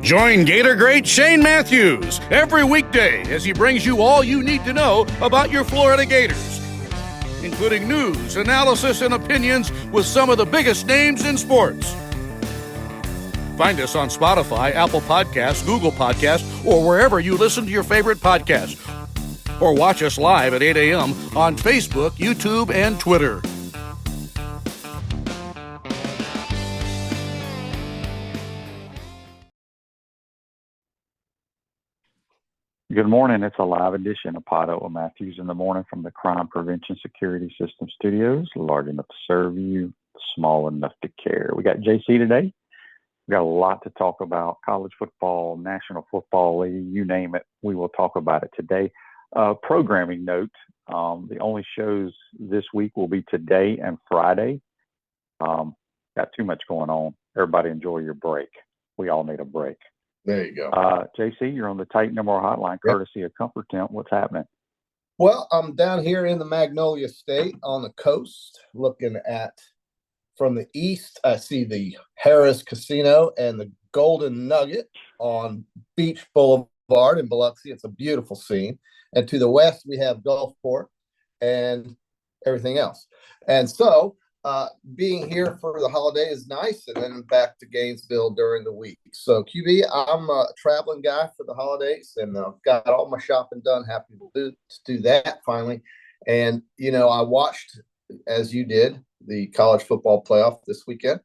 Join Gator great Shane Matthews every weekday as he brings you all you need to know about your Florida Gators, including news, analysis, and opinions with some of the biggest names in sports. Find us on Spotify, Apple Podcasts, Google Podcasts, or wherever you listen to your favorite podcasts. Or watch us live at 8 a.m. on Facebook, YouTube, and Twitter. Good morning. It's a live edition of Potto with Matthews in the morning from the Crime Prevention Security System Studios, large enough to serve you, small enough to care. We got JC today. We got a lot to talk about: college football, National Football League, you name it. We will talk about it today. Programming note: the only shows this week will be today and Friday. Got too much going on. Everybody enjoy your break. We all need a break. There you go. JC, you're on the Titan number hotline, courtesy of Comfort Temp. What's happening? Well, I'm down here in the Magnolia State on the coast, looking at from the east. I see the Harris Casino and the Golden Nugget on Beach Boulevard in Biloxi. It's a beautiful scene. And to the west, we have Gulfport and everything else. And so being here for the holiday is nice, and then back to Gainesville during the week. So, QB, I'm a traveling guy for the holidays, and got all my shopping done. Happy to do that finally. And, I watched, as you did, the college football playoff this weekend.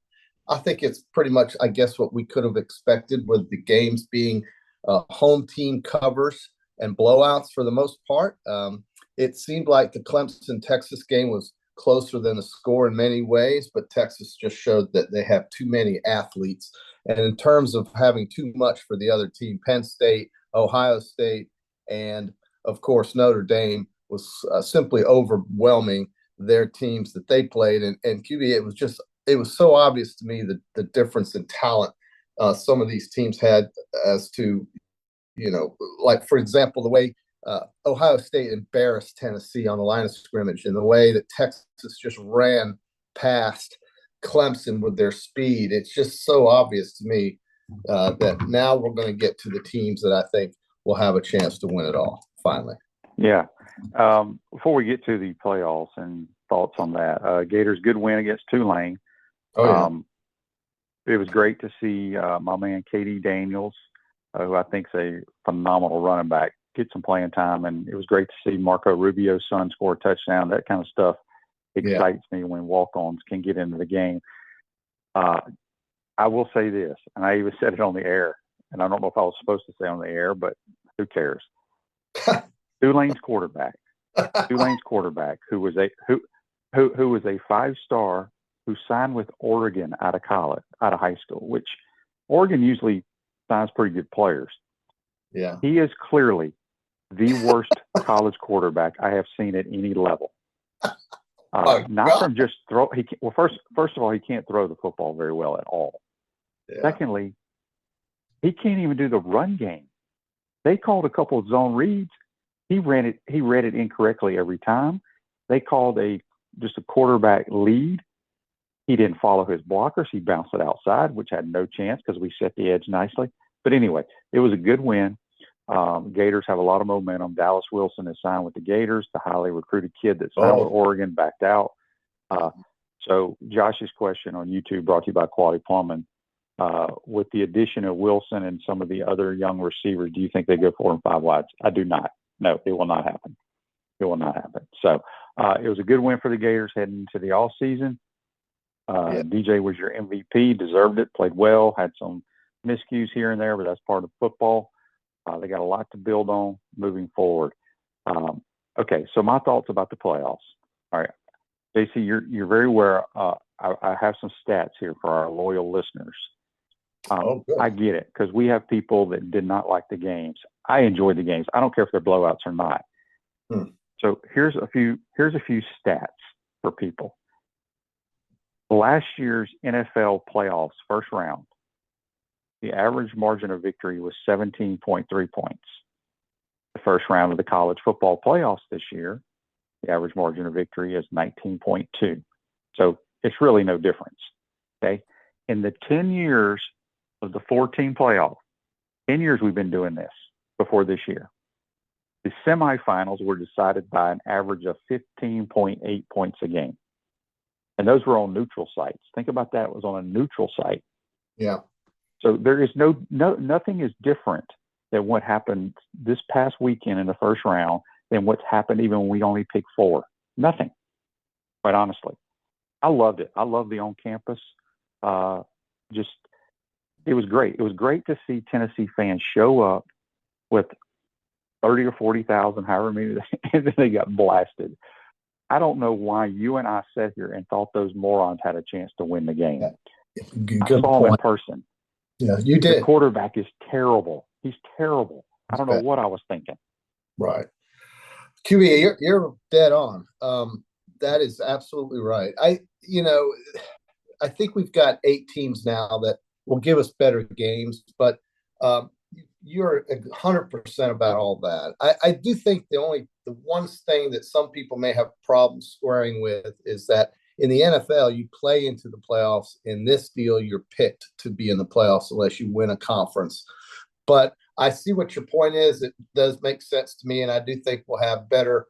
I think it's pretty much, I guess, what we could have expected, with the games being home team covers and blowouts for the most part. It seemed like the Clemson-Texas game was closer than the score in many ways, but Texas just showed that they have too many athletes. And in terms of having too much for the other team, Penn State, Ohio State, and of course Notre Dame was simply overwhelming their teams that they played. And QB, it was so obvious to me the difference in talent some of these teams had, as to, like, for example, the way Ohio State embarrassed Tennessee on the line of scrimmage, and the way that Texas just ran past Clemson with their speed. It's just so obvious to me that now we're going to get to the teams that I think will have a chance to win it all, finally. Yeah. Before we get to the playoffs and thoughts on that, Gators' good win against Tulane. Oh, yeah. It was great to see my man Katie Daniels, who I think is a phenomenal running back, get some playing time. And it was great to see Marco Rubio's son score a touchdown. That kind of stuff excites me when walk-ons can get into the game. I will say this, and I even said it on the air, and I don't know if I was supposed to say on the air, but who cares? Tulane's quarterback, who was a five-star, who signed with Oregon out of high school, which Oregon usually signs pretty good players. Yeah. He is clearly the worst college quarterback I have seen at any level. From just throw. First of all, he can't throw the football very well at all. Yeah. Secondly, he can't even do the run game. They called a couple of zone reads. He read it incorrectly every time. They called just a quarterback lead. He didn't follow his blockers. He bounced it outside, which had no chance because we set the edge nicely. But anyway, it was a good win. Gators have a lot of momentum. Dallas Wilson is signed with the Gators, the highly recruited kid that signed with Oregon, backed out. So Josh's question on YouTube, brought to you by Quality Plumbing. With the addition of Wilson and some of the other young receivers, do you think they go 4 and 5 wides? I do not. No, it will not happen. It will not happen. So it was a good win for the Gators heading into the off season. DJ was your MVP, deserved it, played well, had some miscues here and there, but that's part of football. They got a lot to build on moving forward. Okay, so my thoughts about the playoffs. All right, JC, you're very aware. I have some stats here for our loyal listeners. I get it, because we have people that did not like the games. I enjoyed the games. I don't care if they're blowouts or not. So here's a few stats for people. Last year's NFL playoffs first round, the average margin of victory was 17.3 points. The first round of the college football playoffs this year, the average margin of victory is 19.2. So it's really no difference. Okay. in the 10 years of the 14 playoff, 10 years we've been doing this before this year, the semifinals were decided by an average of 15.8 points a game. And those were on neutral sites. Think about that. It was on a neutral site. Yeah. So there is nothing is different than what happened this past weekend in the first round than what's happened even when we only picked 4. Nothing, quite honestly. I loved it. I love the on-campus. It was great. It was great to see Tennessee fans show up with 30 or 40,000, however many, and then they got blasted. I don't know why you and I sat here and thought those morons had a chance to win the game. Good I saw point. them in person. Yeah, you did. The quarterback is terrible. He's terrible. I don't know what I was thinking. Right. QB, you're dead on. That is absolutely right. I think we've got 8 teams now that will give us better games, but you're 100% about all that. I do think the one thing that some people may have problems squaring with is that in the NFL, you play into the playoffs. In this deal, you're picked to be in the playoffs unless you win a conference. But I see what your point is. It does make sense to me, and I do think we'll have better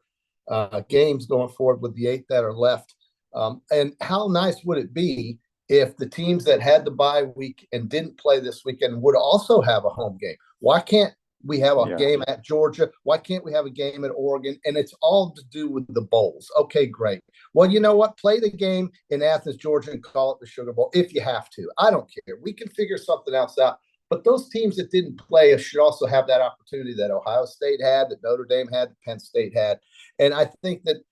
games going forward with the 8 that are left. And how nice would it be if the teams that had the bye week and didn't play this weekend would also have a home game? Why can't we have a game at Georgia? Why can't we have a game at Oregon? And it's all to do with the bowls. Okay, great. Well, you know what? Play the game in Athens, Georgia, and call it the Sugar Bowl if you have to. I don't care. We can figure something else out. But those teams that didn't play should also have that opportunity that Ohio State had, that Notre Dame had, that Penn State had. And I think that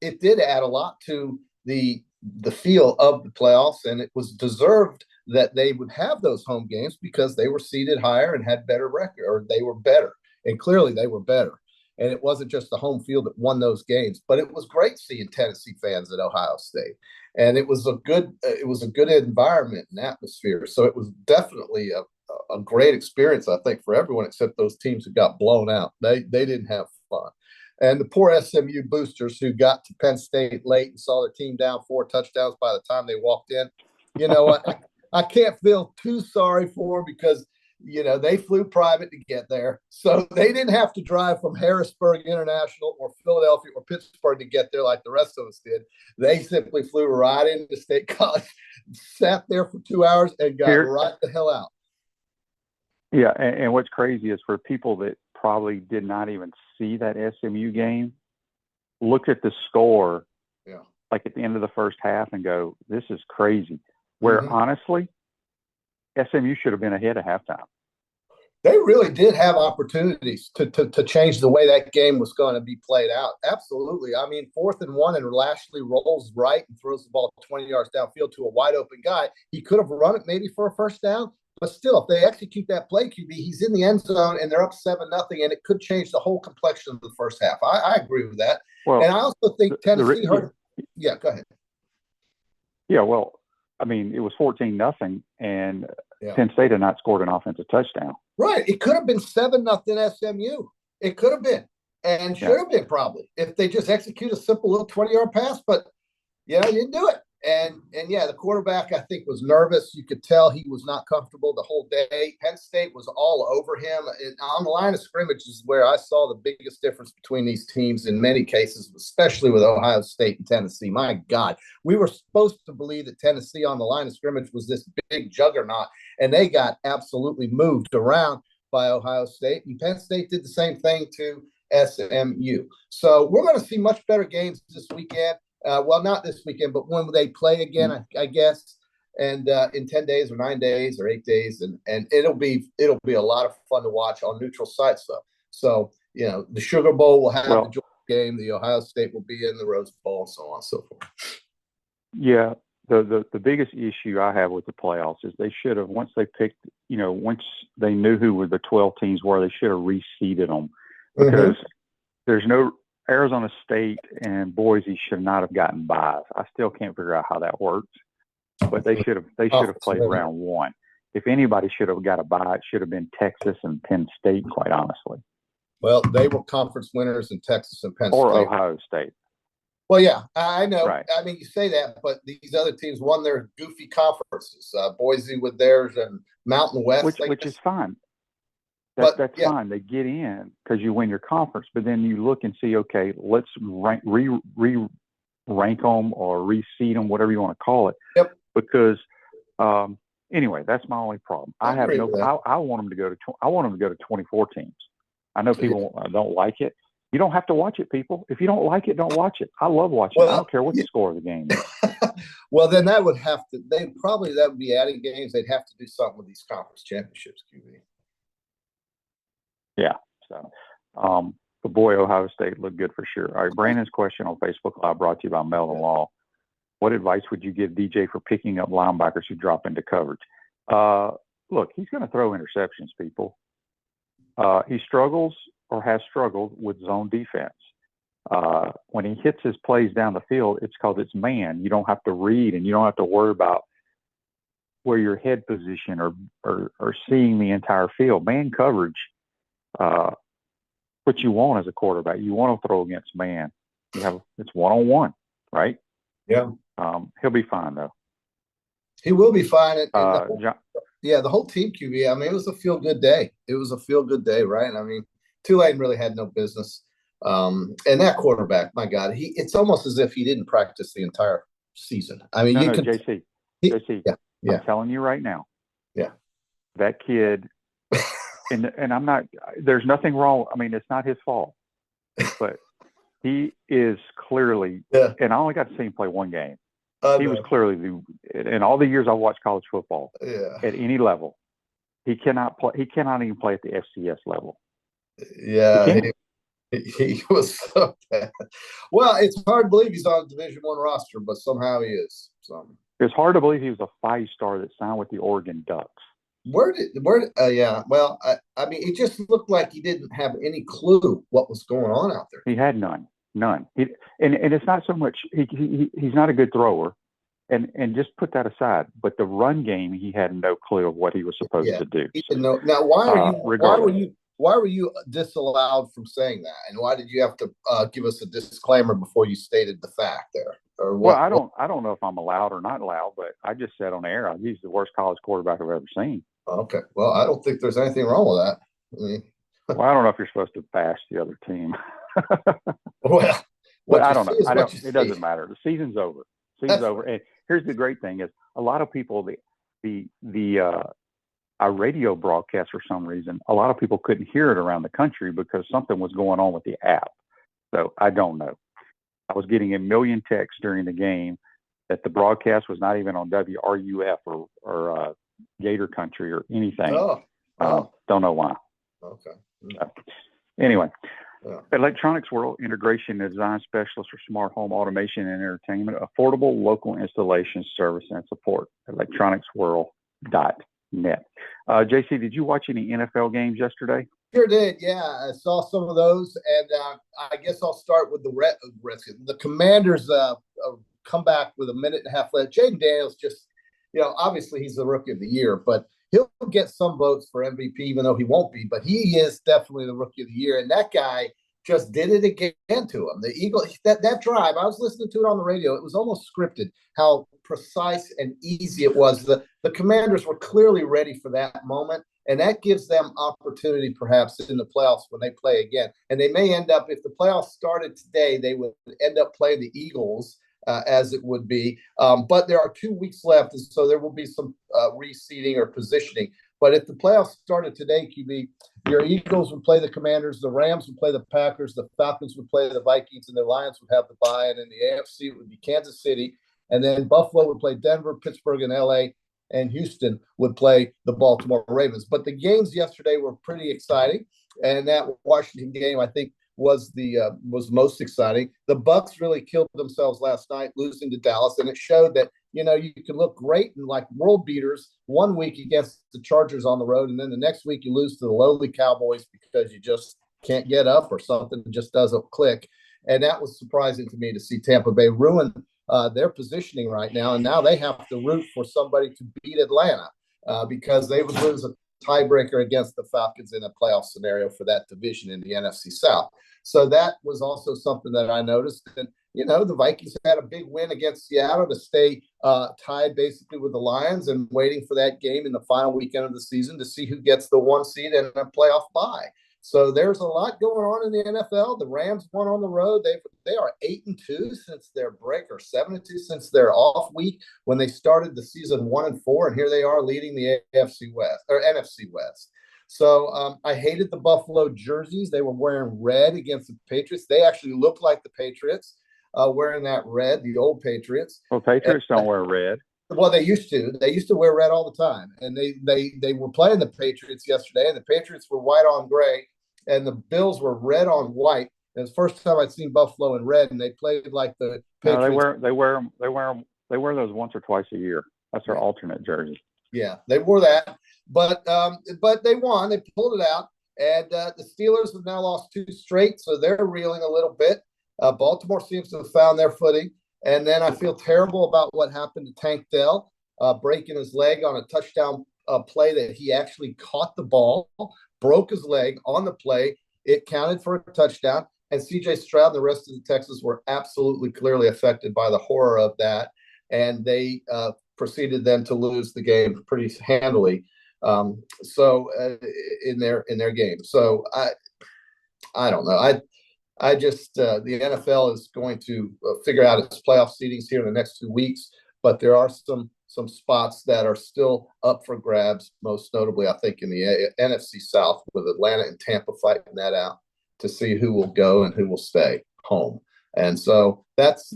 it did add a lot to the feel of the playoffs, and it was deserved that they would have those home games because they were seeded higher and had better record, or they were better. And clearly they were better. And it wasn't just the home field that won those games, but it was great seeing Tennessee fans at Ohio State. And it was a good environment and atmosphere. So it was definitely a great experience, I think, for everyone except those teams who got blown out. They didn't have fun. And the poor SMU boosters who got to Penn State late and saw their team down 4 touchdowns by the time they walked in, you know what? I can't feel too sorry for them because, you know, they flew private to get there. So they didn't have to drive from Harrisburg International or Philadelphia or Pittsburgh to get there like the rest of us did. They simply flew right into State College, sat there for 2 hours, and got right the hell out. Yeah, and what's crazy is for people that probably did not even see that SMU game, look at the score, like at the end of the first half, and go, "This is crazy." Where honestly, SMU should have been ahead at halftime. They really did have opportunities to change the way that game was going to be played out. Absolutely. I mean, 4th and 1, and Lashley rolls right and throws the ball 20 yards downfield to a wide open guy. He could have run it maybe for a first down. But still, if they execute that play, QB, he's in the end zone and they're up 7-0, and it could change the whole complexion of the first half. I agree with that. Well, and I also think Tennessee hurt. Yeah, go ahead. Yeah, well, I mean, it was 14-0, and Penn State had not scored an offensive touchdown. Right. It could have been 7-0 SMU. It could have been, and should have been probably, if they just execute a simple little 20-yard pass. But, you didn't do it. And the quarterback, I think, was nervous. You could tell he was not comfortable the whole day. Penn State was all over him. And on the line of scrimmage is where I saw the biggest difference between these teams in many cases, especially with Ohio State and Tennessee. My God, we were supposed to believe that Tennessee on the line of scrimmage was this big juggernaut, and they got absolutely moved around by Ohio State. And Penn State did the same thing to SMU. So we're going to see much better games this weekend. Well, not this weekend, but when they play again, I guess, and in 10 days or 9 days or 8 days, and it'll be a lot of fun to watch on neutral sites, though. So, the Sugar Bowl will have the Georgia game, the Ohio State will be in the Rose Bowl, and so on and so forth. Yeah, the biggest issue I have with the playoffs is they should have, once they picked, once they knew who were the 12 teams were, they should have reseeded them, because there's no – Arizona State and Boise should not have gotten buys. I still can't figure out how that works, but they should have played round 1. If anybody should have got a bye, it should have been Texas and Penn State, quite honestly. Well, they were conference winners in Texas and Penn State. Or Ohio State. Well, yeah, I know. Right. I mean, you say that, but these other teams won their goofy conferences. Boise with theirs and Mountain West, which is fine. But That's fine. They get in because you win your conference, but then you look and see, okay, let's rank them or reseed them, whatever you want to call it. Yep. Because anyway, that's my only problem. I have no. I want them to go to. I want them to go to 24 teams. I know people don't like it. You don't have to watch it, people. If you don't like it, don't watch it. I love watching it. I don't care what the score of the game is. Well, then that would have to. That would be adding games. They'd have to do something with these conference championships, QB. Yeah. So, but boy, Ohio State looked good for sure. All right, Brandon's question on Facebook Live brought to you by Melvin Law. What advice would you give DJ for picking up linebackers who drop into coverage? Look, he's going to throw interceptions, people. He struggles or has struggled with zone defense. When he hits his plays down the field, it's because it's man. You don't have to read and you don't have to worry about where your head position or seeing the entire field. Man coverage, what you want as a quarterback. You want to throw against man. It's one-on-one, right? Yeah. He'll be fine, though. He will be fine. The whole team, QB, I mean, it was a feel-good day. It was a feel-good day, right? I mean, Tulane really had no business. And that quarterback, my God, it's almost as if he didn't practice the entire season. I mean, JC, yeah. I'm telling you right now. Yeah. That kid, and I'm not, there's nothing wrong. I mean, it's not his fault, but he is clearly, and I only got to see him play one game. He was clearly in all the years I watched college football at any level, he cannot play. He cannot even play at the FCS level. Yeah. He was so bad. Well, it's hard to believe he's on a Division I roster, but somehow he is. It's hard to believe he was a 5-star that signed with the Oregon Ducks. Yeah. Well, I mean, it just looked like he didn't have any clue what was going on out there. He had none. And it's not so much he's not a good thrower, and just put that aside. But the run game, he had no clue of what he was supposed to do. He didn't know. Now, why were you disallowed from saying that, and why did you have to give us a disclaimer before you stated the fact there? Or what? Well, I don't know if I'm allowed or not allowed, but I just said on air he's the worst college quarterback I've ever seen. Okay. Well, I don't think there's anything wrong with that. Well, I don't know if you're supposed to bash the other team. Well, I don't know. It doesn't matter. The season's over. Over. And here's the great thing is a lot of people, our radio broadcast for some reason, a lot of people couldn't hear it around the country because something was going on with the app. So I don't know. I was getting a million texts during the game that the broadcast was not even on WRUF or Gator Country or anything. Don't know why. Okay. Anyway, Electronics World, integration and design specialist for smart home automation and entertainment, affordable local installation service and support. electronicsworld.net. JC, did you watch any NFL games yesterday? Sure did. Yeah, I saw some of those, and I guess I'll start with the Redskins. The Commanders come back with a minute and a half left. Jaden Daniels just, obviously he's the rookie of the year, but he'll get some votes for MVP, even though he won't be. But he is definitely the rookie of the year, and that guy just did it again to him. The Eagles, that drive, I was listening to it on the radio. It was almost scripted, how precise and easy it was. The Commanders were clearly ready for that moment, and that gives them opportunity perhaps in the playoffs when they play again. And they may end up, if the playoffs started today, they would end up playing the Eagles as it would be. But there are 2 weeks left, and so there will be some reseeding or positioning. But if the playoffs started today, QB, your Eagles would play the Commanders, the Rams would play the Packers, the Falcons would play the Vikings, and the Lions would have the bye. And in the AFC, it would be Kansas City. And then Buffalo would play Denver, Pittsburgh, and LA. And Houston would play the Baltimore Ravens. But the games yesterday were pretty exciting. And that Washington game, I think, was most exciting. The Bucs really killed themselves last night, losing to Dallas. And it showed that, you can look great and like world beaters one week against the Chargers on the road. And then the next week you lose to the lowly Cowboys because you just can't get up or something just doesn't click. And that was surprising to me to see Tampa Bay ruin their positioning right now. And now they have to root for somebody to beat Atlanta because they would lose a tiebreaker against the Falcons in a playoff scenario for that division in the NFC South. So that was also something that I noticed. the Vikings had a big win against Seattle to stay tied basically with the Lions and waiting for that game in the final weekend of the season to see who gets the 1 seed and a playoff bye. So there's a lot going on in the NFL. The Rams won on the road. They are 8-2 since their break, or 7-2 since their off week when they started the season 1-4, and here they are leading the AFC West or NFC West. So I hated the Buffalo jerseys. They were wearing red against the Patriots. They actually looked like the Patriots wearing that red, the old Patriots. Well, Patriots don't wear red. Well, they used to. They used to wear red all the time. And they were playing the Patriots yesterday, and the Patriots were white on gray, and the Bills were red on white. And it's the first time I'd seen Buffalo in red, and they played like the Patriots. No, they wear those once or twice a year. That's their alternate jersey. Yeah, they wore that, but they won. They pulled it out, and the Steelers have now lost 2 straight, so they're reeling a little bit. Baltimore seems to have found their footing, and then I feel terrible about what happened to Tank Dell, breaking his leg on a touchdown play that he actually caught the ball, broke his leg on the play. It counted for a touchdown, and C.J. Stroud and the rest of the Texans were absolutely clearly affected by the horror of that, and they proceeded then to lose the game pretty handily. In their game. So I don't know. I just the NFL is going to figure out its playoff seedings here in the next 2 weeks, but there are some spots that are still up for grabs. Most notably, I think in the NFC South, with Atlanta and Tampa fighting that out to see who will go and who will stay home. And so that's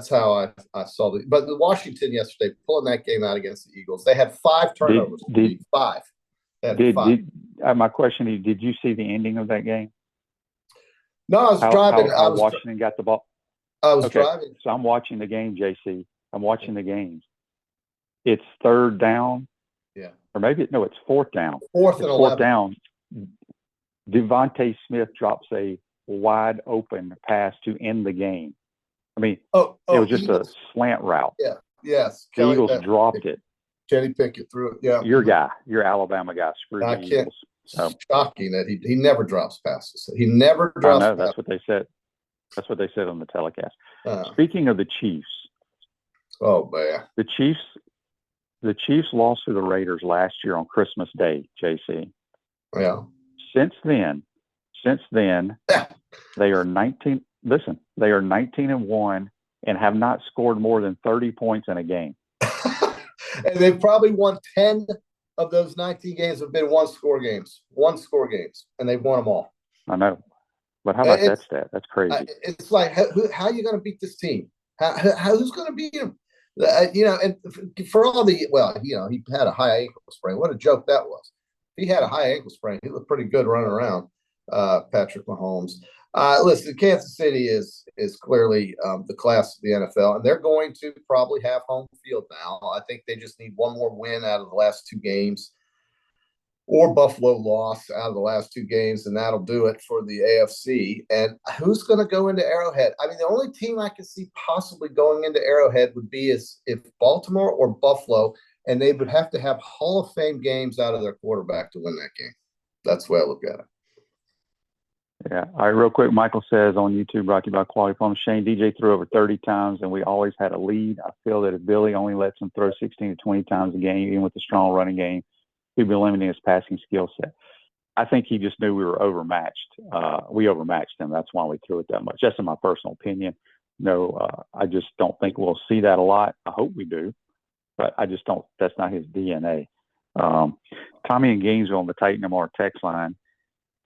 how I saw it. But the Washington yesterday, pulling that game out against the Eagles, they had 5 turnovers. Five. My question is, did you see the ending of that game? No, I was driving. How Washington got the ball? I was driving. So I'm watching the game, JC. I'm watching the games. It's 3rd down. Yeah. Or maybe it's 4th down. 4th down. Devontae Smith drops a wide open pass to end the game. I mean, it was just Eagles. A slant route. Yeah. Yes. The Eagles dropped it. Kenny Pickett threw it. Yeah. Your Alabama guy screwed the Eagles. So. Shocking that he never drops passes. He never drops passes. That's what they said. That's what they said on the telecast. Speaking of the Chiefs. Oh man. The Chiefs lost to the Raiders last year on Christmas Day, JC. Yeah. Since then, they are 19. Listen, they are 19-1 and have not scored more than 30 points in a game. And they've probably won 10 of those 19 games have been one-score games, and they've won them all. I know, but how about that stat? That's crazy. It's like, how are you going to beat this team? Who's going to beat him? And for all he had a high ankle sprain. What a joke that was. If he had a high ankle sprain, he looked pretty good running around. Patrick Mahomes. Listen, Kansas City is clearly the class of the NFL, and they're going to probably have home field now. I think they just need one more win out of the last 2 games, or Buffalo loss out of the last 2 games, and that'll do it for the AFC. And who's going to go into Arrowhead? I mean, the only team I can see possibly going into Arrowhead would be if Baltimore or Buffalo, and they would have to have Hall of Fame games out of their quarterback to win that game. That's the way I look at it. Yeah. All right, real quick, Michael says on YouTube, brought to you by Quality Farm, Shane, DJ threw over 30 times, and we always had a lead. I feel that if Billy only lets him throw 16 to 20 times a game, even with a strong running game, he'd be limiting his passing skill set. I think he just knew we were overmatched. We overmatched him. That's why we threw it that much. Just in my personal opinion. No, I just don't think we'll see that a lot. I hope we do, but I just don't. That's not his DNA. Tommy in Gainesville on the Titan MR text line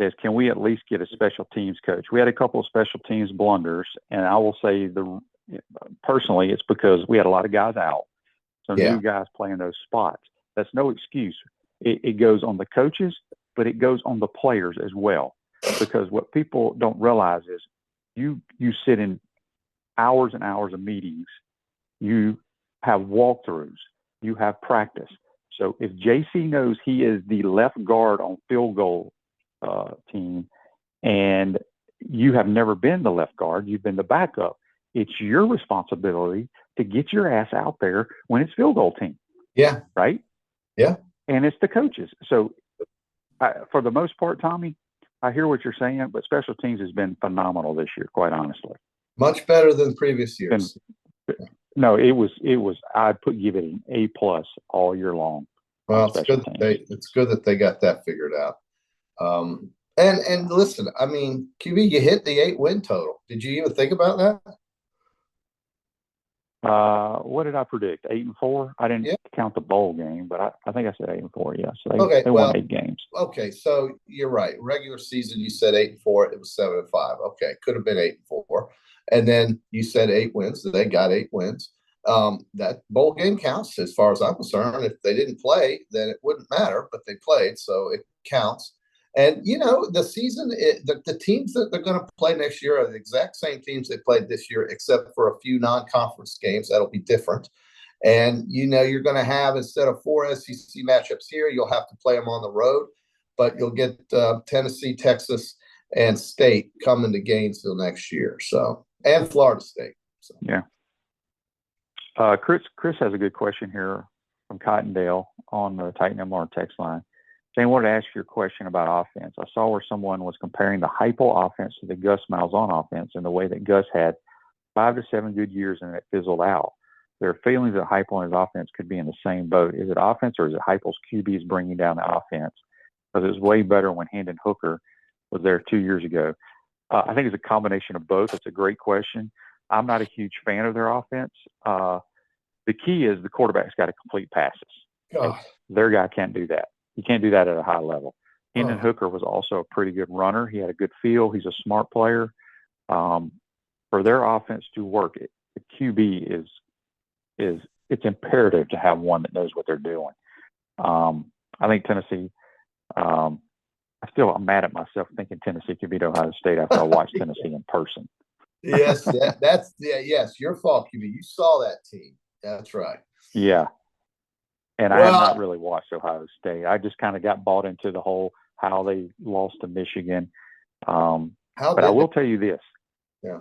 says, can we at least get a special teams coach? We had a couple of special teams blunders, and I will say personally, it's because we had a lot of guys out. So new guys playing those spots. That's no excuse. It goes on the coaches, but it goes on the players as well. Because what people don't realize is you sit in hours and hours of meetings. You have walkthroughs. You have practice. So if JC knows he is the left guard on field goal team, and you have never been the left guard, you've been the backup, it's your responsibility to get your ass out there when it's field goal team. Yeah. Right? Yeah. And it's the coaches. So for the most part, Tommy, I hear what you're saying, but special teams has been phenomenal this year, quite honestly. Much better than previous years. No, it was. I'd give it an A+ all year long. Well, it's good that they got that figured out. And listen, I mean, QB, you hit the 8-win total. Did you even think about that? What did I predict? 8-4. I didn't count the bowl game, but I think I said 8-4. Yeah, so they won 8 games. Okay, so you're right. Regular season, you said 8-4. It was 7-5. Okay, could have been 8-4, and then you said 8 wins. So they got 8 wins. That bowl game counts as far as I'm concerned. If they didn't play, then it wouldn't matter, but they played, so it counts. And the season, the teams that they're going to play next year are the exact same teams they played this year, except for a few non-conference games that'll be different. And you're going to have, instead of 4 SEC matchups here, you'll have to play them on the road, but you'll get Tennessee, Texas, and State coming to Gainesville next year. So, and Florida State. So. Yeah. Chris has a good question here from Cottondale on the Titan MR text line. Jane, wanted to ask you a question about offense. I saw where someone was comparing the Heupel offense to the Gus Malzahn offense in the way that Gus had 5 to 7 good years and it fizzled out. There are feelings that Heupel and his offense could be in the same boat. Is it offense or is it Heupel's QBs bringing down the offense? Because it was way better when Hendon Hooker was there 2 years ago. I think it's a combination of both. It's a great question. I'm not a huge fan of their offense. The key is the quarterback's got to complete passes. Their guy can't do that. He can't do that at a high level. Hendon Hooker was also a pretty good runner. He had a good feel. He's a smart player. For their offense to work, the QB it's imperative to have one that knows what they're doing. I think Tennessee. I'm mad at myself thinking Tennessee could beat Ohio State after I watched Tennessee in person. Yes, yes, your fault, QB. You saw that team. That's right. Yeah. And I have not really watched Ohio State. I just kind of got bought into the whole how they lost to Michigan. But I will tell you this. Yeah.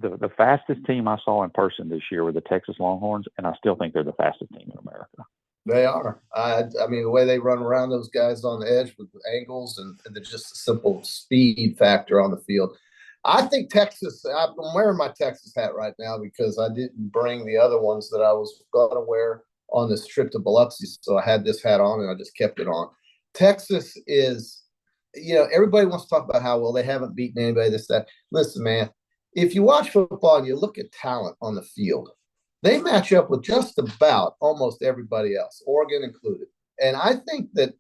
The fastest team I saw in person this year were the Texas Longhorns, and I still think they're the fastest team in America. They are. I mean, the way they run around those guys on the edge with angles and just a simple speed factor on the field. I think Texas, I'm wearing my Texas hat right now because I didn't bring the other ones that I was going to wear on this trip to Biloxi. So I had this hat on and I just kept it on. Texas is, everybody wants to talk about how well they haven't beaten anybody, this, that. Listen, man, if you watch football and you look at talent on the field, they match up with just about almost everybody else, Oregon included. And I think that,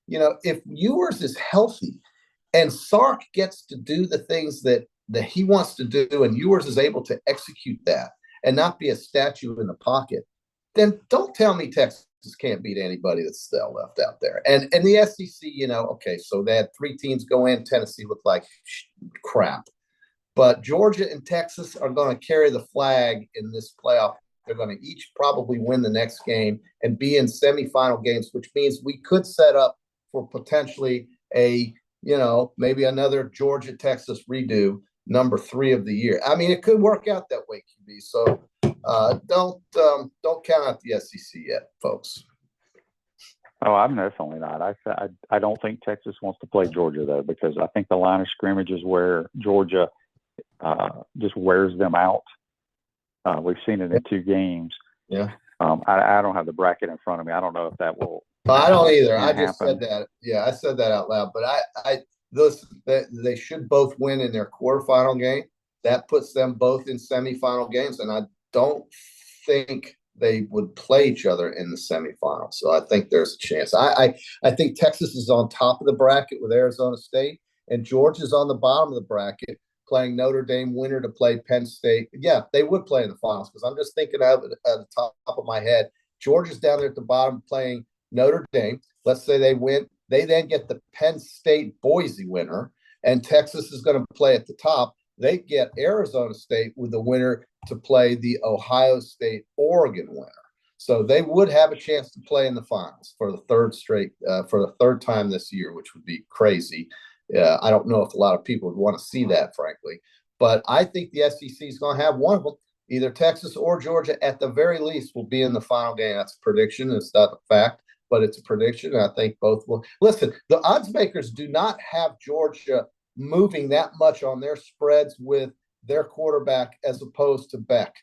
if Ewers is healthy and Sark gets to do the things that he wants to do and Ewers is able to execute that and not be a statue in the pocket, then don't tell me Texas can't beat anybody that's still left out there. And the SEC, okay, so they had 3 teams go in. Tennessee looked like crap. But Georgia and Texas are going to carry the flag in this playoff. They're going to each probably win the next game and be in semifinal games, which means we could set up for potentially maybe another Georgia-Texas redo, number 3 of the year. I mean, it could work out that way, QB. So don't count out the SEC yet, folks. Oh, I'm definitely not. I don't think Texas wants to play Georgia, though, because I think the line of scrimmage is where Georgia just wears them out. We've seen it in 2 games. Yeah. I don't have the bracket in front of me. I don't know if that will. I don't either. I just said that. Yeah, I said that out loud. But they should both win in their quarterfinal game. That puts them both in semifinal games, and I don't think they would play each other in the semifinals. So I think there's a chance. I think Texas is on top of the bracket with Arizona State, and Georgia's on the bottom of the bracket playing Notre Dame winner to play Penn State. Yeah, they would play in the finals because I'm just thinking of it at the top of my head. Georgia's down there at the bottom playing Notre Dame. Let's say they win. They then get the Penn State Boise winner, and Texas is going to play at the top. They get Arizona State with the winner to play the Ohio State Oregon winner. So they would have a chance to play in the finals for the third time this year, which would be crazy. I don't know if a lot of people would want to see that, frankly. But I think the SEC is going to have one of them, either Texas or Georgia, at the very least, will be in the final game. That's a prediction. It's not a fact, but it's a prediction. And I think both will. Listen, the odds makers do not have Georgia moving that much on their spreads with their quarterback as opposed to Beck.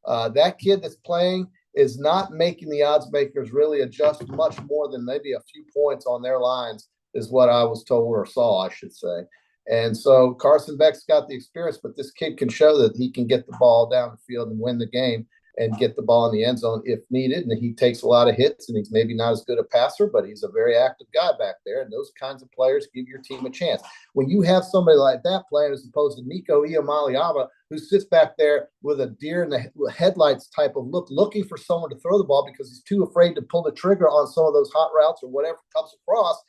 That kid that's playing is not making the odds makers really adjust much more than maybe a few points on their lines, is what I was told or saw, I should say. And so Carson Beck's got the experience, but this kid can show that he can get the ball down the field and win the game and get the ball in the end zone if needed. And he takes a lot of hits, and he's maybe not as good a passer, but he's a very active guy back there. And those kinds of players give your team a chance. When you have somebody like that playing as opposed to Nico Iamaleava, who sits back there with a deer in the headlights type of look, looking for someone to throw the ball because he's too afraid to pull the trigger on some of those hot routes or whatever comes across,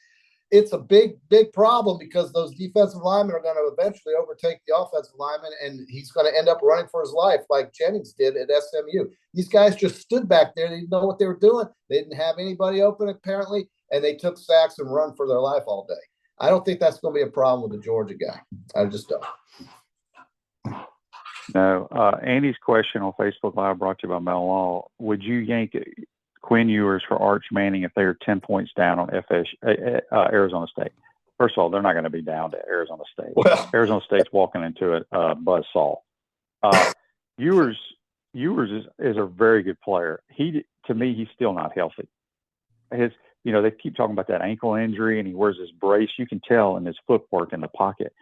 it's a big, big problem because those defensive linemen are going to eventually overtake the offensive lineman, and he's going to end up running for his life like Jennings did at SMU. These guys just stood back there. They didn't know what they were doing. They didn't have anybody open, apparently, and they took sacks and run for their life all day. I don't think that's going to be a problem with the Georgia guy. I just don't. No. Andy's question on Facebook Live brought to you by Mel Law. Would you yank Quinn Ewers for Arch Manning if they are 10 points down on Arizona State? First of all, they're not going to be down to Arizona State. Well, Arizona State's walking into it buzzsaw. Ewers is a very good player. To me, he's still not healthy. They keep talking about that ankle injury, and he wears his brace. You can tell in his footwork in the pocket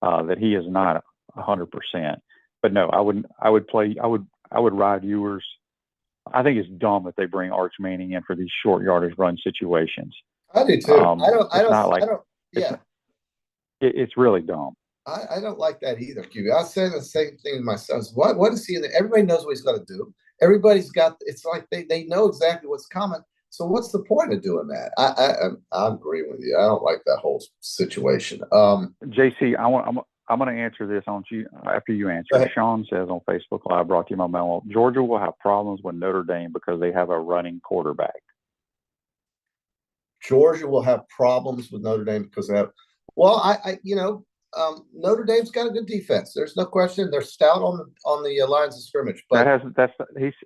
that he is not 100%. But no, I would ride Ewers. I think it's dumb that they bring Arch Manning in for these short yardage run situations. I do too. It's really dumb. I don't like that either, QB. I was saying the same thing to my sons. What is he in there? Everybody knows what he's going to do. Everybody's got. It's like they know exactly what's coming. So what's the point of doing that? I agree with you. I don't like that whole situation. JC, I'm going to answer this on you after you answer. Sean says on Facebook Live, brought to you by Mel, Georgia will have problems with Notre Dame because they have a running quarterback. Georgia will have problems with Notre Dame because they have. Well, Notre Dame's got a good defense. There's no question. They're stout on the lines of scrimmage. But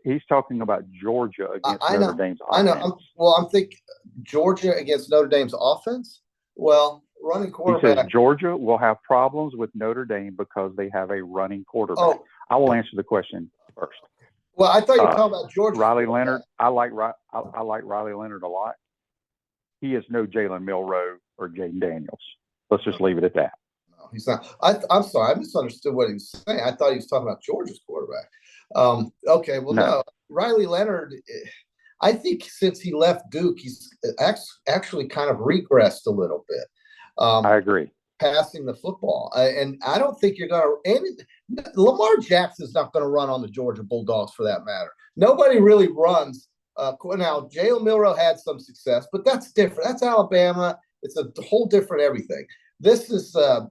he's talking about Georgia against Notre Dame's offense. I know. I'm thinking Georgia against Notre Dame's offense. Well, running quarterback. He says Georgia will have problems with Notre Dame because they have a running quarterback. Oh, I will answer the question first. Well, I thought you were talking about Georgia. Riley Leonard. I like Riley Leonard a lot. He is no Jalen Milroe or Jaden Daniels. Let's just leave it at that. No, he's not. I'm sorry. I misunderstood what he was saying. I thought he was talking about Georgia's quarterback. Okay. Well, no. Riley Leonard, I think since he left Duke, he's actually kind of regressed a little bit. I agree. Passing the football. And I don't think you're going to – Lamar Jackson's not going to run on the Georgia Bulldogs for that matter. Nobody really runs. Now, Jalen Milroe had some success, but that's different. That's Alabama. It's a whole different everything. This is I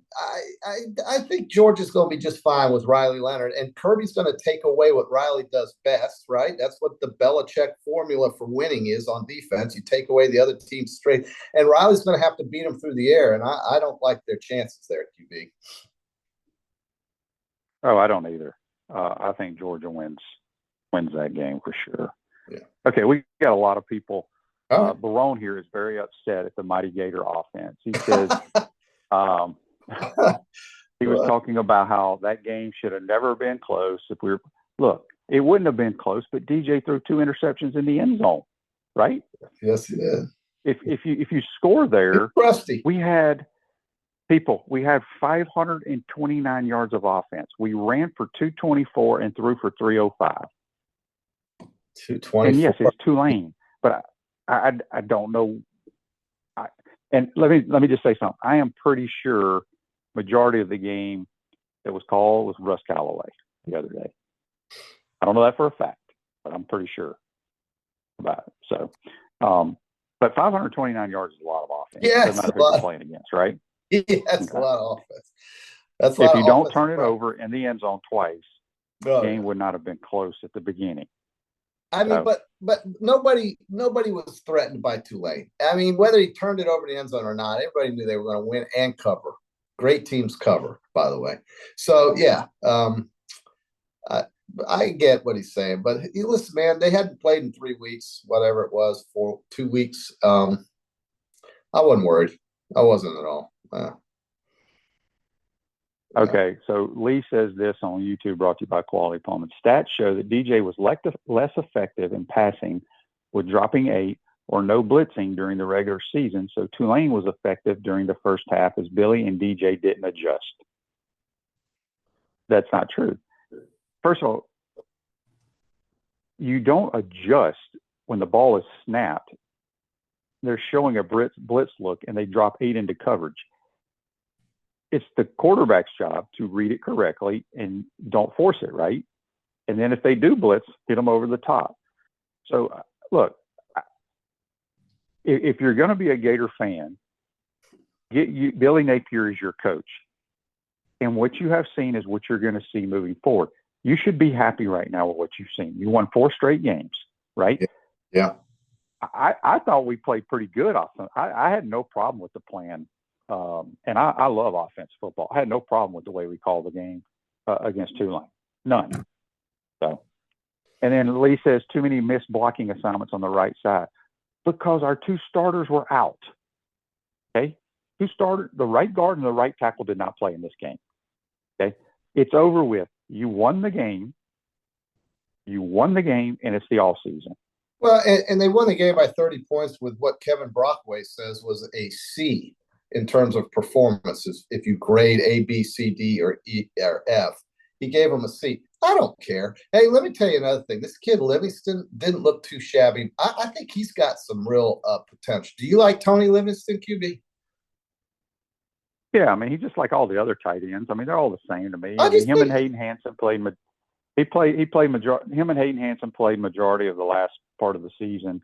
think Georgia's going to be just fine with Riley Leonard, and Kirby's going to take away what Riley does best, right? That's what the Belichick formula for winning is on defense. You take away the other team's strength, and Riley's going to have to beat him through the air, and I don't like their chances there, QB. Oh, I don't either. I think Georgia wins that game for sure. Yeah. Okay, we got a lot of people. Barone here is very upset at the Mighty Gator offense. He says he was talking about how that game should have never been close. Look, it wouldn't have been close, but DJ threw 2 interceptions in the end zone, right? Yes, he did. If you score there, Rusty. we had 529 yards of offense. We ran for 224 and threw for 305. 224. And yes, it's Tulane, but I don't know. And let me just say something. I am pretty sure majority of the game that was called was Russ Callaway the other day. I don't know that for a fact, but I'm pretty sure about it. So, but 529 yards is a lot of offense. Yeah, doesn't matter who you're playing against, right? Yeah, that's a lot of offense. That's if you don't turn it over in the end zone twice, the game would not have been close at the beginning. I mean, but nobody was threatened by Tulane. I mean, whether he turned it over to the end zone or not, everybody knew they were going to win and cover. Great teams cover, by the way. So yeah, I get what he's saying, but listen, man, they hadn't played in 3 weeks, whatever it was, for 2 weeks. I wasn't worried. I wasn't at all. Okay, so Lee says this on YouTube, brought to you by Quality Plumbing. Stats show that DJ was less effective in passing with dropping 8 or no blitzing during the regular season, so Tulane was effective during the first half as Billy and DJ didn't adjust. That's not true. First of all, you don't adjust when the ball is snapped. They're showing a blitz look, and they drop 8 into coverage. It's the quarterback's job to read it correctly and don't force it, right? And then if they do blitz, hit them over the top. So, look, if you're going to be a Gator fan, Billy Napier is your coach. And what you have seen is what you're going to see moving forward. You should be happy right now with what you've seen. You won 4 straight games, right? Yeah. I thought we played pretty good. I had no problem with the plan. And I love offensive football. I had no problem with the way we called the game against Tulane. None. So, and then Lee says too many missed blocking assignments on the right side because our 2 starters were out. Okay. The right guard and the right tackle did not play in this game. Okay. It's over with. You won the game. And it's the off season. Well, and they won the game by 30 points with what Kevin Brockway says was a C in terms of performances. If you grade A, B, C, D, or E, or F, he gave them a C. I don't care. Hey, let me tell you another thing. This kid Livingston didn't look too shabby. I think he's got some real potential. Do you like Tony Livingston, QB? Yeah, I mean, he's just like all the other tight ends. I mean, they're all the same to me. Him and Hayden Hansen played. Him and Hayden Hansen played majority of the last part of the season.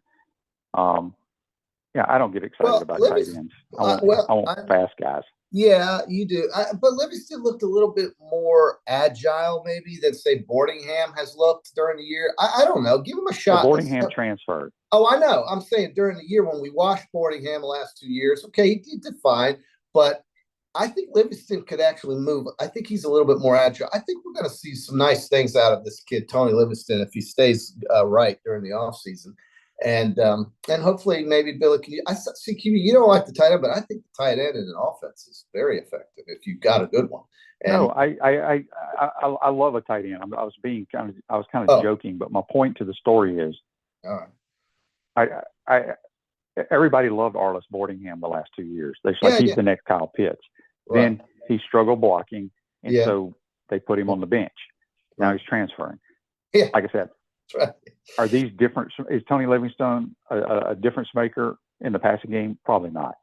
Yeah, I don't get excited about tight ends. I want fast guys. Yeah, you do. But Livingston looked a little bit more agile, maybe, than, say, Boardingham has looked during the year. I don't know. Give him a shot. Well, Boardingham transferred. Oh, I know. I'm saying during the year when we watched Boardingham the last 2 years, okay, he did fine. But I think Livingston could actually move. I think he's a little bit more agile. I think we're going to see some nice things out of this kid, Tony Livingston, if he stays right during the offseason. And hopefully maybe Billy can. I see QB. You don't like the tight end, but I think the tight end in an offense is very effective if you've got a good one. And, no, I love a tight end. I was kind of joking, but my point to the story is, everybody loved Arliss Boardingham the last 2 years. They're like he's the next Kyle Pitts. Right. Then he struggled blocking, and so they put him on the bench. Now he's transferring. Yeah. Like I said. Right. Are these different? Is Tony Livingston a difference maker in the passing game? Probably not.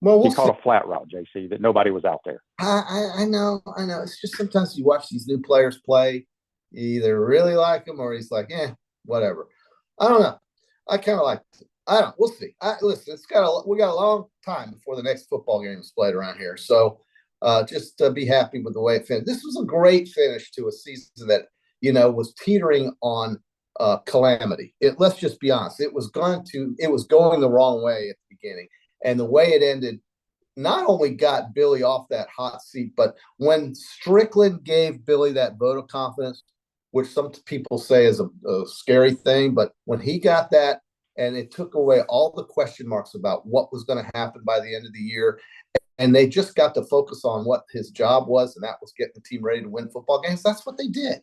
Well, he caught a flat route, JC, that nobody was out there. I know. It's just sometimes you watch these new players play, you either really like them or he's like, whatever. I don't know. I kind of like it. I don't. We'll see. Listen, we got a long time before the next football game is played around here. So just be happy with the way it finished. This was a great finish to a season that was teetering on calamity. Let's just be honest. It was going the wrong way at the beginning, and the way it ended not only got Billy off that hot seat, but when Strickland gave Billy that vote of confidence, which some people say is a scary thing, but when he got that, and it took away all the question marks about what was going to happen by the end of the year, and they just got to focus on what his job was, and that was getting the team ready to win football games. That's what they did.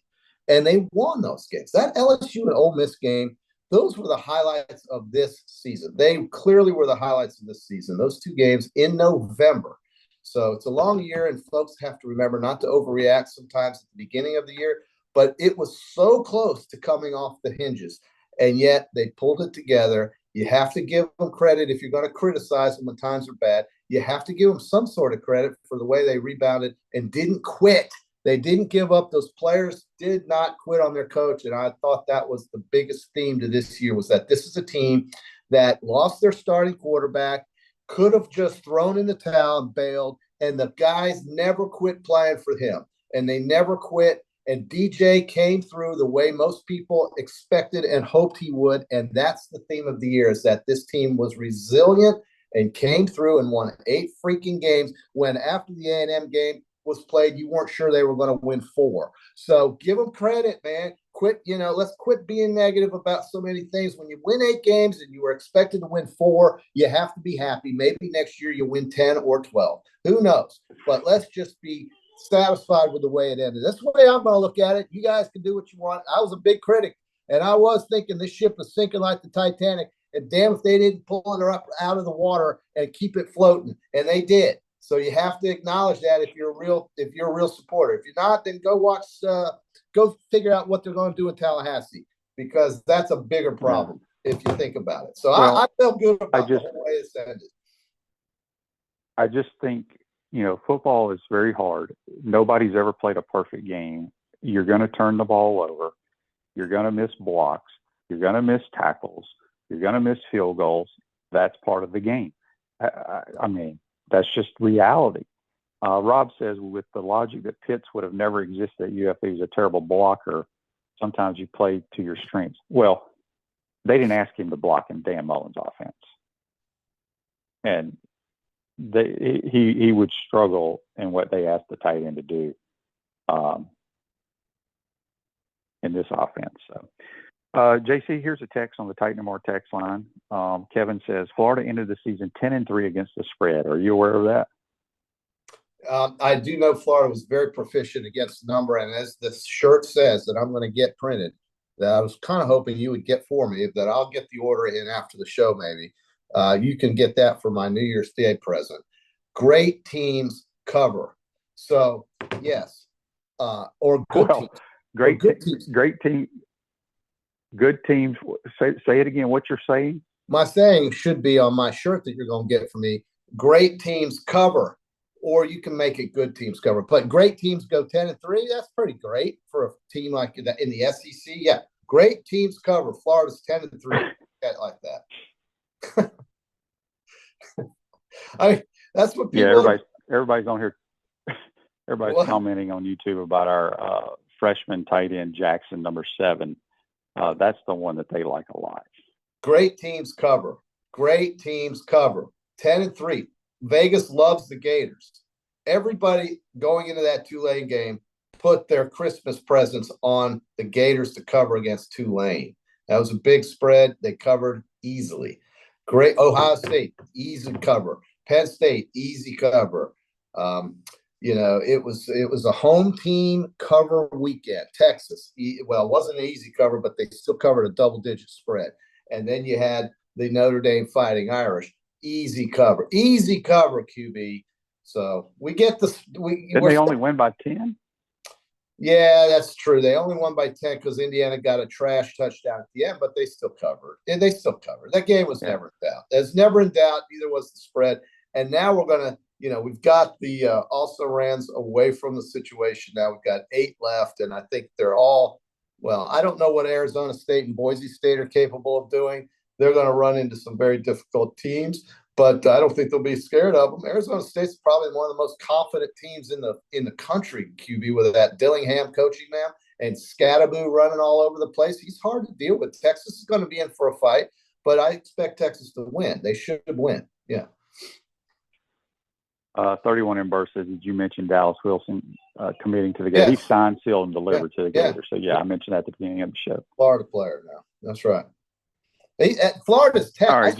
And they won those games. That LSU and Ole Miss game, those were the highlights of this season. They clearly were the highlights of this season, those 2 games in November. So it's a long year, and folks have to remember not to overreact sometimes at the beginning of the year. But it was so close to coming off the hinges, and yet they pulled it together. You have to give them credit if you're going to criticize them when times are bad. You have to give them some sort of credit for the way they rebounded and didn't quit. They didn't give up. Those players did not quit on their coach. And I thought that was the biggest theme to this year, was that this is a team that lost their starting quarterback, could have just thrown in the towel and bailed, and the guys never quit playing for him. And they never quit. And DJ came through the way most people expected and hoped he would. And that's the theme of the year, is that this team was resilient and came through and won 8 freaking games when after the A&M game was played, you weren't sure they were going to win 4. So give them credit, man. Let's quit being negative about so many things. When you win 8 games and you were expected to win 4, you have to be happy. Maybe next year you win 10 or 12. Who knows? But let's just be satisfied with the way it ended. That's the way I'm going to look at it. You guys can do what you want. I was a big critic, and I was thinking this ship is sinking like the Titanic. And damn if they didn't pull it up out of the water and keep it floating, and they did. So you have to acknowledge that if you're a real supporter. If you're not, then go figure out what they're going to do in Tallahassee, because that's a bigger problem if you think about it. So I feel good about the whole way it's ended. I just think, football is very hard. Nobody's ever played a perfect game. You're going to turn the ball over. You're going to miss blocks. You're going to miss tackles. You're going to miss field goals. That's part of the game. I mean, that's just reality. Rob says, with the logic that Pitts would have never existed at UF, he's a terrible blocker. Sometimes you play to your strengths. Well, they didn't ask him to block in Dan Mullen's offense. And he would struggle in what they asked the tight end to do in this offense. So, JC, here's a text on the Titan More text line. Kevin says, Florida ended the season 10-3 against the spread. Are you aware of that? I do know Florida was very proficient against the number, and as the shirt says that I'm going to get printed, that I was kind of hoping you would get for me, that I'll get the order in after the show maybe. You can get that for my New Year's Day present. Great teams cover. So, yes. Or good teams. Great team. Good teams. Say it again. What you're saying? My saying should be on my shirt that you're going to get for me. Great teams cover, or you can make it good teams cover. But great teams go 10-3. That's pretty great for a team like that in the SEC. Yeah, great teams cover. Florida's 10-3. Like that. I mean, that's what people. Yeah, everybody's on here. Everybody's commenting on YouTube about our freshman tight end Jackson, number 7. That's the one that they like a lot. Great teams cover. Great teams cover. 10-3. Vegas loves the Gators. Everybody going into that Tulane game put their Christmas presents on the Gators to cover against Tulane. That was a big spread. They covered easily. Great. Ohio State, easy cover. Penn State, easy cover. It was a home team cover weekend. Texas, it wasn't an easy cover, but they still covered a double-digit spread. And then you had the Notre Dame Fighting Irish, easy cover, QB. So we get this. Didn't they only win by 10? Yeah, that's true. They only won by 10 because Indiana got a trash touchdown at the end, but they still covered. And they still covered. That game was never in doubt. It's never in doubt. Neither was the spread. And now we're going to, we've got the also-rans away from the situation. Now we've got 8 left, and I think they're all, I don't know what Arizona State and Boise State are capable of doing. They're going to run into some very difficult teams, but I don't think they'll be scared of them. Arizona State's probably one of the most confident teams in the country, QB, with that Dillingham coaching now and Scattaboo running all over the place. He's hard to deal with. Texas is going to be in for a fight, but I expect Texas to win. They should win. Yeah. 31 in Burr says, did you mention Dallas Wilson committing to the Gators? Yes. He signed, sealed, and delivered to the Gators. So, I mentioned that at the beginning of the show. Florida player now. That's right. Florida's 10. Right,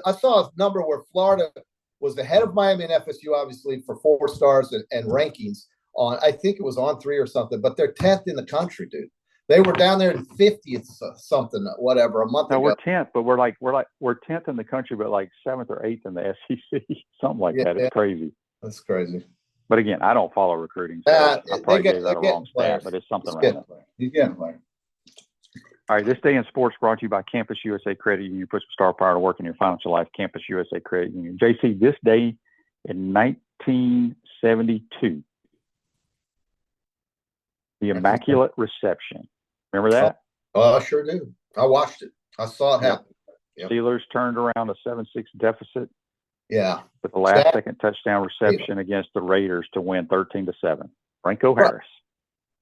I saw a number where Florida was ahead of Miami and FSU, obviously, for 4 stars and rankings on, I think it was on 3 or something, but they're 10th in the country, dude. They were down there in 50th something, whatever, a month ago. No, we're 10th, but we're 10th in the country, but like 7th or 8th in the SEC, something like that. It's crazy. That's crazy. But again, I don't follow recruiting, so I probably gave that a wrong stat, but it's something around that. He's getting players. All right, this day in sports brought to you by Campus USA Credit Union. Put some star power to work in your financial life. Campus USA Credit Union. JC, this day in 1972, the Immaculate Reception. Remember that? Oh, I sure do. I watched it. I saw it happen. Yep. Steelers turned around a 7-6 deficit. Yeah. With the last-second touchdown reception against the Raiders to win 13-7. Franco Harris.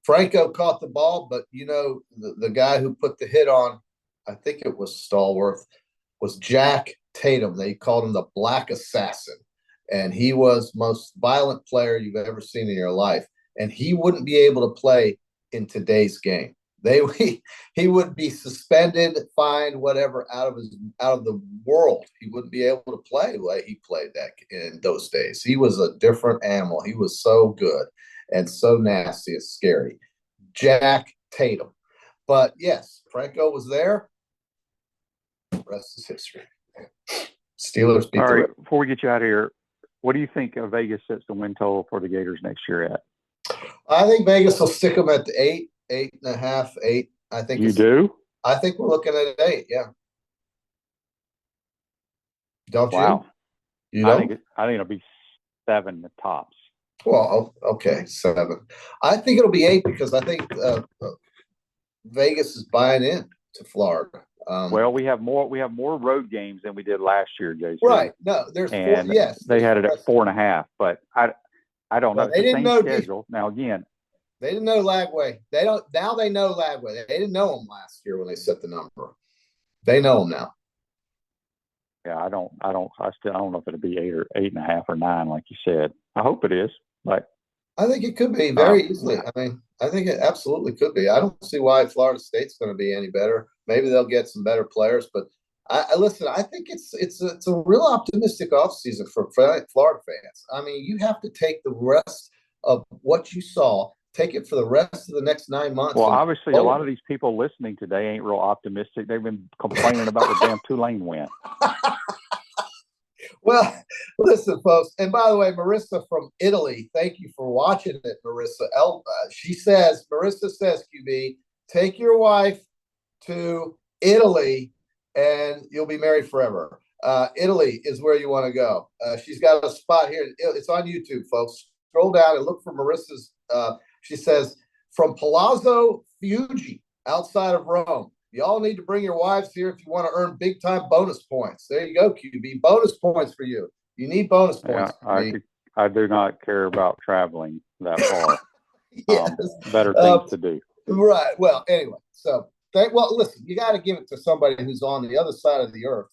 Franco caught the ball, but the guy who put the hit on, I think it was Stallworth, was Jack Tatum. They called him the Black Assassin, and he was the most violent player you've ever seen in your life. And he wouldn't be able to play in today's game. He would be suspended, fined, whatever, out of the world. He wouldn't be able to play like he played that in those days. He was a different animal. He was so good. and so nasty it's scary. Jack Tatum. But yes, Franco was there. The rest is history. Steelers beat All the right, Ravens. before we get you out of here, what do you think Vegas sets the win total for the Gators next year at? I think Vegas will stick them at the 8.5, 8. I think you do. I think we're looking at 8. Yeah. Don't wow. you? You don't? I think it'll be 7 the tops. Well, okay, 7. I think it'll be 8 because I think Vegas is buying in to Florida. Well, we have more road games than we did last year, JC. Right. No, there's 4. Yes, they had it at 4.5, but I don't know. They didn't know schedule. Now again, they didn't know Lagway. They don't now. They know Lagway. They didn't know him last year when they set the number. They know him now. Yeah, I don't know if it'll be 8 or 8.5 or 9, like you said. I hope it is, but I think it could be very easily. I mean, I think it absolutely could be. I don't see why Florida State's going to be any better. Maybe they'll get some better players, but I listen. I think it's a real optimistic offseason for Florida fans. I mean, you have to take the rest of what you saw, take it for the rest of the next 9 months. Well, obviously, a lot of these people listening today ain't real optimistic. They've been complaining about the damn Tulane win. Well, listen, folks. And by the way, Marissa from Italy, thank you for watching it, Marissa. Marissa says, QB, take your wife to Italy and you'll be married forever. Italy is where you want to go. She's got a spot here. It's on YouTube, folks. Scroll down and look for Marissa's. She says, from Palazzo Fuji, outside of Rome. Y'all need to bring your wives here if you want to earn big-time bonus points. There you go, QB. Bonus points for you. You need bonus points. Yeah, I do not care about traveling that far. Yes. Better things to do. Right. Well, anyway. So, listen, you got to give it to somebody who's on the other side of the earth,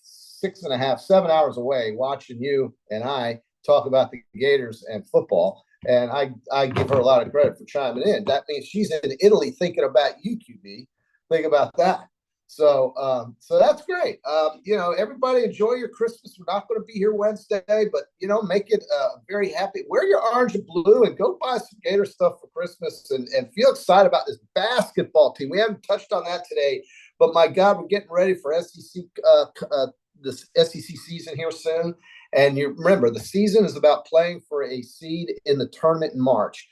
6.5, 7 hours away, watching you and I talk about the Gators and football. And I give her a lot of credit for chiming in. That means she's in Italy thinking about you, QB. Think about that. So that's great. Everybody enjoy your Christmas. We're not going to be here Wednesday, but make it very happy. Wear your orange and blue and go buy some Gator stuff for Christmas and feel excited about this basketball team. We haven't touched on that today, but my God, we're getting ready for SEC this SEC season here soon. And you remember, the season is about playing for a seed in the tournament in March.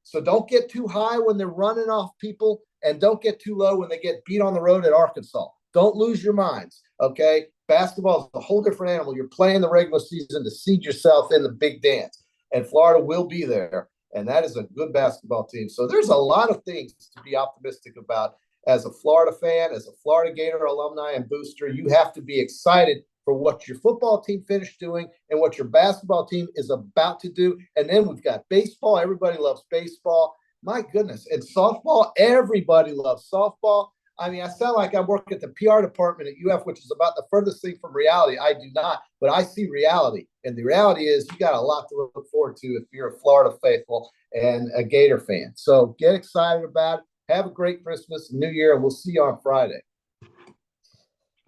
So don't get too high when they're running off people, and don't get too low when they get beat on the road at Arkansas. Don't lose your minds, okay? Basketball is a whole different animal. You're playing the regular season to seed yourself in the big dance, and Florida will be there, and that is a good basketball team. So there's a lot of things to be optimistic about. As a Florida fan, as a Florida Gator alumni and booster, you have to be excited for what your football team finished doing and what your basketball team is about to do. And then we've got baseball. Everybody loves baseball. My goodness. And softball, everybody loves softball. I mean, I sound like I work at the PR department at UF, which is about the furthest thing from reality. I do not, but I see reality. And the reality is you got a lot to look forward to if you're a Florida faithful and a Gator fan. So get excited about it. Have a great Christmas and New Year, and we'll see you on Friday.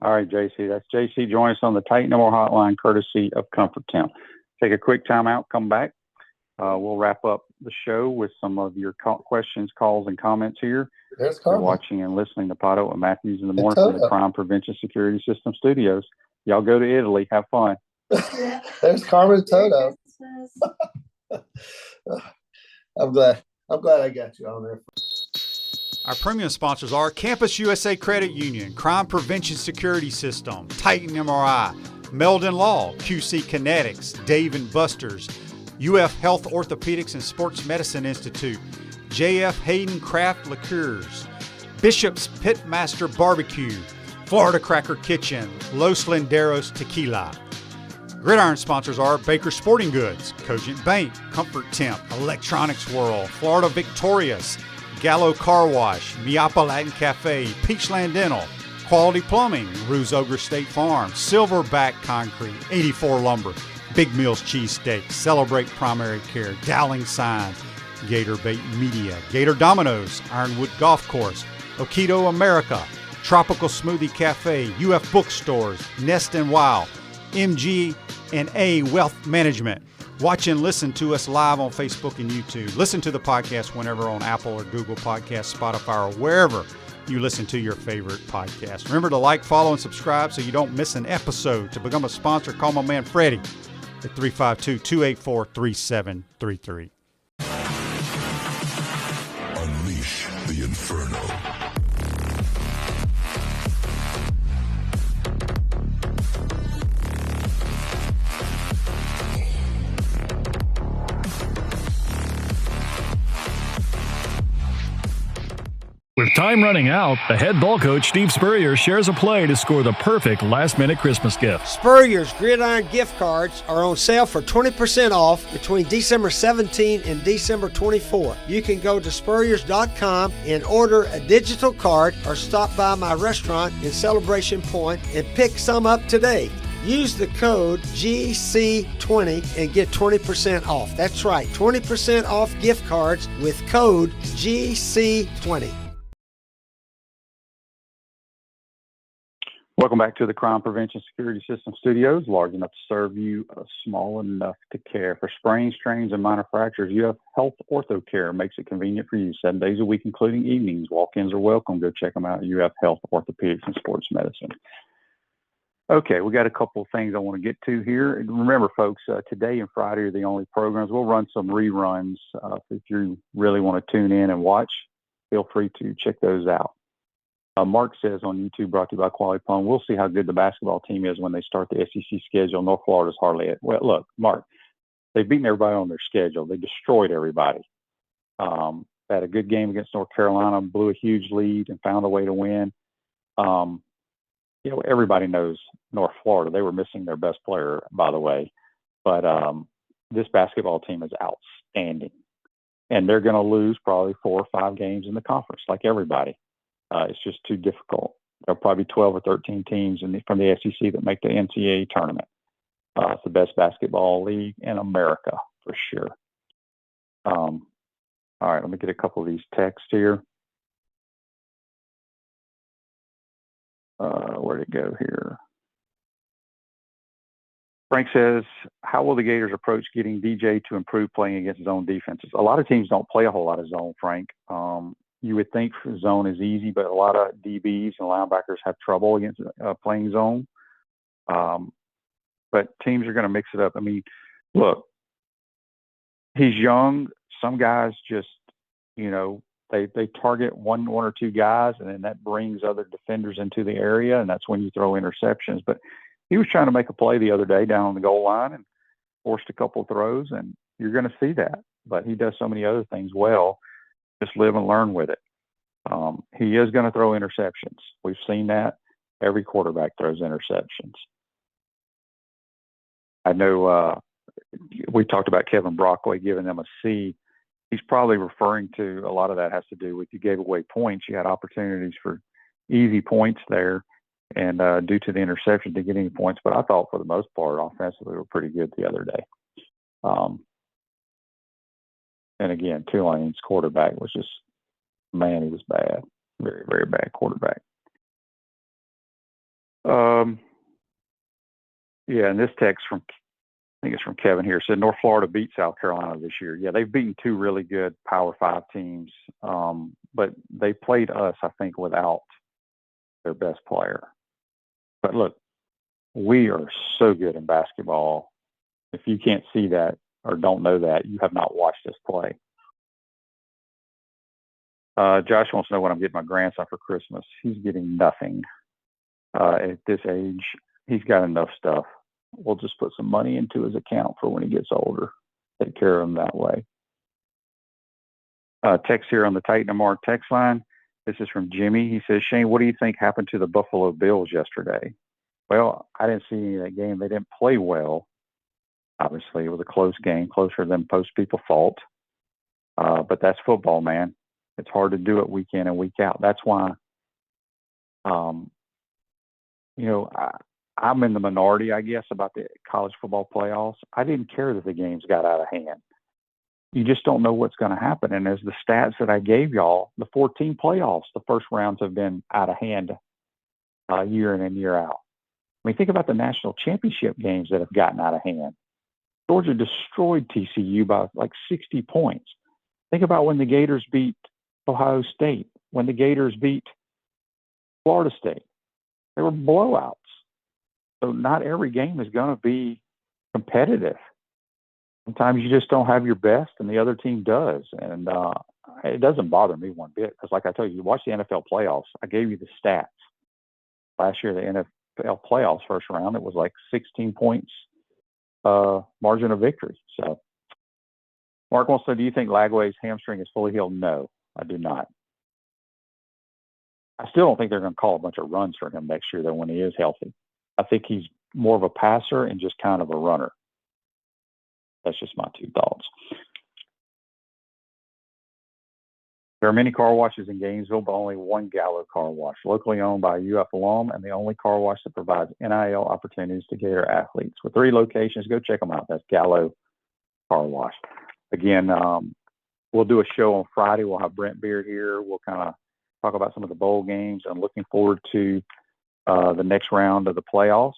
All right, JC. That's JC. Join us on the Titan Number Hotline, courtesy of Comfort Temp. Take a quick time out, come back. We'll wrap up the show with some of your questions, calls, and comments here. There's Carmen. You're watching and listening to Pato and Matthews in the morning from the Crime Prevention Security System Studios. Y'all go to Italy. Have fun. There's Carmen Toto. I'm glad I got you on there. Our premium sponsors are Campus USA Credit Union, Crime Prevention Security System, Titan MRI, Meldon Law, QC Kinetics, Dave & Buster's, UF Health Orthopedics and Sports Medicine Institute, JF Hayden Craft Liqueurs, Bishop's Pitmaster Barbecue, Florida Cracker Kitchen, Los Linderos Tequila. Gridiron sponsors are Baker Sporting Goods, Cogent Bank, Comfort Temp, Electronics World, Florida Victorious, Gallo Car Wash, Miapa Latin Cafe, Peachland Dental, Quality Plumbing, Ruse Ogre State Farm, Silverback Concrete, 84 Lumber, Big Mills Cheesesteak, Celebrate Primary Care, Dowling Signs, Gator Bait Media, Gator Dominoes, Ironwood Golf Course, Okido America, Tropical Smoothie Cafe, UF Bookstores, Nest and Wow, MG&A Wealth Management, Watch and listen to us live on Facebook and YouTube. Listen to the podcast whenever on Apple or Google Podcasts, Spotify, or wherever you listen to your favorite podcast. Remember to like, follow, and subscribe so you don't miss an episode. To become a sponsor, call my man Freddie at 352-284-3733. Unleash the Inferno. With time running out, the head ball coach, Steve Spurrier, shares a play to score the perfect last-minute Christmas gift. Spurrier's Gridiron gift cards are on sale for 20% off between December 17 and December 24. You can go to spurriers.com and order a digital card or stop by my restaurant in Celebration Point and pick some up today. Use the code GC20 and get 20% off. That's right, 20% off gift cards with code GC20. Welcome back to the Crime Prevention Security System Studios, large enough to serve you, small enough to care. For sprains, strains, and minor fractures, UF Health Ortho Care makes it convenient for you 7 days a week, including evenings. Walk-ins are welcome. Go check them out at UF Health Orthopedics and Sports Medicine. Okay, we got a couple of things I want to get to here. Remember, folks, today and Friday are the only programs. We'll run some reruns. If you really want to tune in and watch, feel free to check those out. Mark says on YouTube, brought to you by Quality Pond, we'll see how good the basketball team is when they start the SEC schedule. North Florida's hardly it. Well, look, Mark, they've beaten everybody on their schedule. They destroyed everybody. Had a good game against North Carolina, blew a huge lead and found a way to win. Everybody knows North Florida. They were missing their best player, by the way. But this basketball team is outstanding. And they're going to lose probably 4 or 5 games in the conference, like everybody. It's just too difficult. There'll probably be 12 or 13 teams from the SEC that make the NCAA tournament. It's the best basketball league in America, for sure. All right, let me get a couple of these texts here. Where'd it go here? Frank says, how will the Gators approach getting DJ to improve playing against zone defenses? A lot of teams don't play a whole lot of zone, Frank. You would think zone is easy, but a lot of DBs and linebackers have trouble against playing zone. But teams are going to mix it up. I mean, look, he's young. Some guys just, they target one or two guys, and then that brings other defenders into the area, and that's when you throw interceptions. But he was trying to make a play the other day down on the goal line and forced a couple of throws, and you're going to see that. But he does so many other things well. Just live and learn with it. He is going to throw interceptions. We've seen that. Every quarterback throws interceptions. I know we talked about Kevin Brockway giving them a C. He's probably referring to a lot of that has to do with you gave away points. You had opportunities for easy points there, and due to the interception to get any points. But I thought for the most part, offensively, we were pretty good the other day. And again, Tulane's quarterback was just, man, he was bad. Very, very bad quarterback. And this text from, I think it's from Kevin here, said North Florida beat South Carolina this year. Yeah, they've beaten 2 really good Power 5 teams, but they played us, I think, without their best player. But look, we are so good in basketball. If you can't see that or don't know that, you have not watched us play. Josh wants to know what I'm getting my grandson for Christmas. He's getting nothing. At this age, he's got enough stuff. We'll just put some money into his account for when he gets older. Take care of him that way. Text here on the Titan and Mark text line. This is from Jimmy. He says, Shane, what do you think happened to the Buffalo Bills yesterday? Well, I didn't see any of that game. They didn't play well. Obviously, it was a close game, closer than most people thought. But that's football, man. It's hard to do it week in and week out. That's why, I'm in the minority, I guess, about the college football playoffs. I didn't care that the games got out of hand. You just don't know what's going to happen. And as the stats that I gave y'all, the 14 playoffs, the first rounds have been out of hand year in and year out. I mean, think about the national championship games that have gotten out of hand. Georgia destroyed TCU by like 60 points. Think about when the Gators beat Ohio State, when the Gators beat Florida State. They were blowouts. So not every game is going to be competitive. Sometimes you just don't have your best and the other team does. And it doesn't bother me one bit because, like I told you, you watch the NFL playoffs. I gave you the stats. Last year, the NFL playoffs first round, it was like 16 points margin of victory. So Mark wants to know, do you think Lagway's hamstring is fully healed? No, I do not. I still don't think they're going to call a bunch of runs for him next year, though, when he is healthy. I think he's more of a passer and just kind of a runner. That's just my two thoughts. There are many car washes in Gainesville, but only one Gallo car wash, locally owned by a UF alum and the only car wash that provides NIL opportunities to Gator athletes. With 3 locations, go check them out. That's Gallo Car Wash. Again, we'll do a show on Friday. We'll have Brent Beard here. We'll kind of talk about some of the bowl games. I'm looking forward to the next round of the playoffs.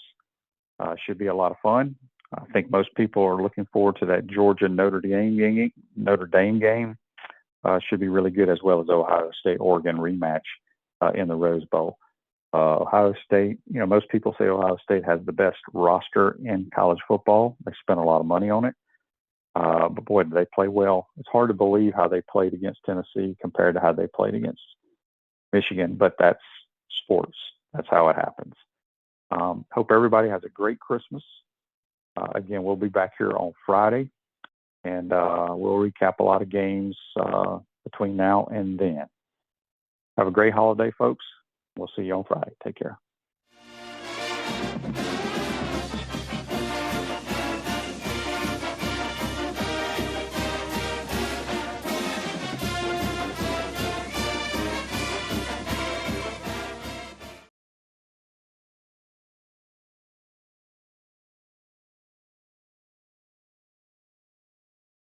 Should be a lot of fun. I think most people are looking forward to that Georgia-Notre Dame game. Should be really good, as well as Ohio State-Oregon rematch in the Rose Bowl. Ohio State, most people say Ohio State has the best roster in college football. They spent a lot of money on it. But boy, do they play well. It's hard to believe how they played against Tennessee compared to how they played against Michigan, but that's sports. That's how it happens. Hope everybody has a great Christmas. Again, we'll be back here on Friday, and we'll recap a lot of games between now and then. Have a great holiday, folks. We'll see you on Friday. Take care.